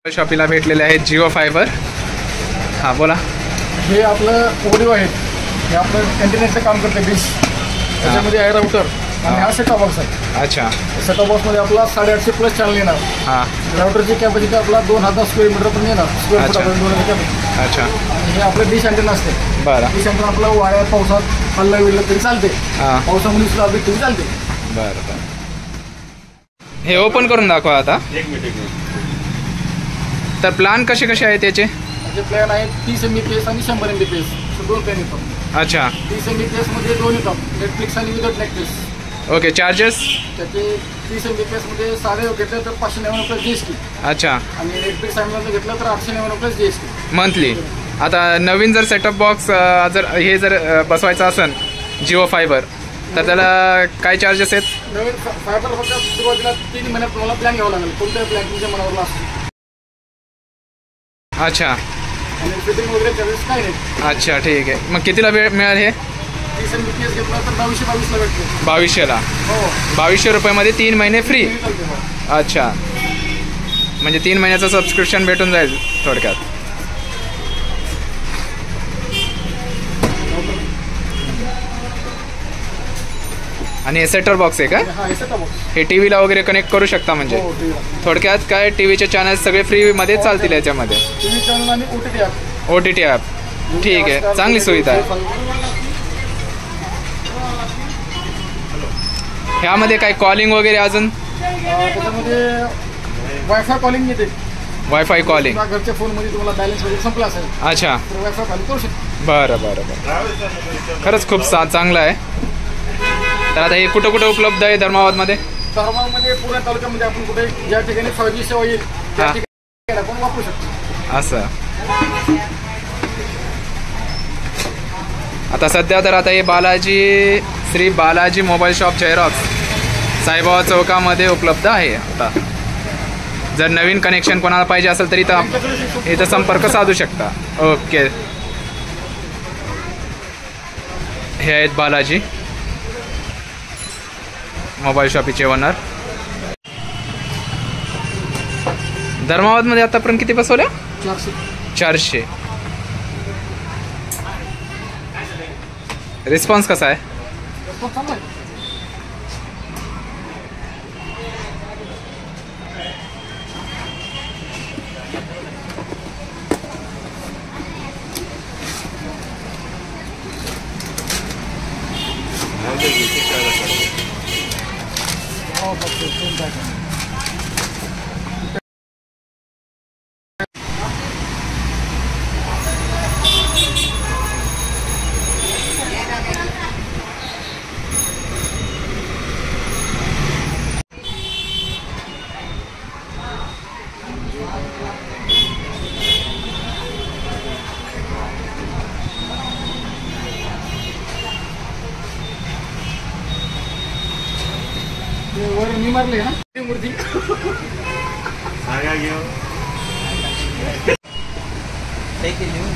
शॉपीला भेटलेले आहेत जिओ फायबर. हां बोला. हे आपलं ओडिओ आहे, हे आपलं इंटरनेटचं काम करते डिश. त्याच्यामध्ये आहे राउटर आणि हा सेटअप बॉक्स आहे. अच्छा. सेटअप बॉक्समध्ये आपला 850 प्लस चॅनल येणार. हां. राउटरची कॅपॅसिटी आपला 2000 स्क्वेअर मीटर पण येणार. स्क्वेअर फूट आपण 2000 कॅपॅसिटी. अच्छा. आणि हे आपलं डिश अँटेना असते. बरं. डिश अँटेना आपला वाऱ्यात पावसात हल्लं विळलं तरी चालते. हां. पावसामध्ये सुद्धा आपली तरी चालते. बरं बरं. हे ओपन करून दाखवा आता. एक मिनिट. तर प्लॅन कसे कसे आहेत त्याचे? त्याचे प्लॅन आहेत 30 MBPS आणि 100 MBPS. दोन प्लॅन येतात. अच्छा. 30 MBPS मध्ये दोन येतात, नेटफ्लिक्स आणि विदाउट नेटफ्लिक्स. ओके. चार्जेस? त्याचे 30 MBPS मध्ये सारे घेतले तर 599 प्लस GST. अच्छा. आणि नेटफ्लिक्स ॲमेझॉन घेतलं तर 899 प्लस GST मंथली. आता नवीन जर सेटअप बॉक्स जर हे जर बसवायचं असेल जिओ फायबर तर त्याला काय चार्जेस आहेत? नवीन फायबर फक्त सुरुवातीला 3 महिन्यात तुम्हाला प्लॅन घ्यावा लागेल. कोणत्याही प्लॅन तुमच्या मनावर असतो. अच्छा. आणि फिटिंग वगैरे चार्जेस काही नाही. अच्छा ठीक आहे. मग कितीला वेळ मिळेल हे? 30 MBPS घेतलं तर 2222 ला भेटते. 2200ला. हो. 2200 रुपयामध्ये 3 महिने फ्री. चालते. हो. अच्छा. म्हणजे 3 महिन्याचं सबस्क्रिप्शन भेटून जाईल थोडक्यात. आणि हे सेटर बॉक्स आहे का? हा, हे सेटअप बॉक्स. हे टी व्हीला वगैरे कनेक्ट करू शकता म्हणजे? हो, TV ला. थोडक्यात काय टी व्हीचे चॅनल सगळे फ्रीमध्ये चालतील याच्यामध्ये? TV चॅनल आणि OTT ॲप. OTT app. ठीक आहे. चांगली सुविधा आहे. ह्यामध्ये काय कॉलिंग वगैरे अजून? त्याच्यामध्ये वायफाय कॉलिंग येते. Wifi calling. घरच्या फोनमध्ये तुम्हाला बॅलन्स वगैरे संपला असेल अच्छा. तर वायफाय कॉलिंग करू शकता. बरं बरं बरं. खरंच खूप चांगलं आहे. तर आता हे कुठं कुठं उपलब्ध आहे धर्माबादमध्ये? धर्मामध्ये पुणे तालुक्यामध्ये आपण कुठे ज्या ठिकाणी 5G सेवा येईल त्या हां. ठिकाणी आपण वापरू शकतो. असं. आता सध्या तर आता हे Balaji Shri Balaji mobile shop Xerox Saibaba चौकामध्ये उपलब्ध आहे. आता जर नवीन कनेक्शन कोणाला पाहिजे असेल तरी तर इथं संपर्क साधू शकता. ओके. हे आहेत बालाजी मोबाईल शॉपीचे ओनर. धर्माबादमध्ये आतापर्यंत किती बसवल्या? 400. रिस्पॉन्स कसा आहे? वर मी मारले ना मूर्ती. सांगा घेऊ. लिहून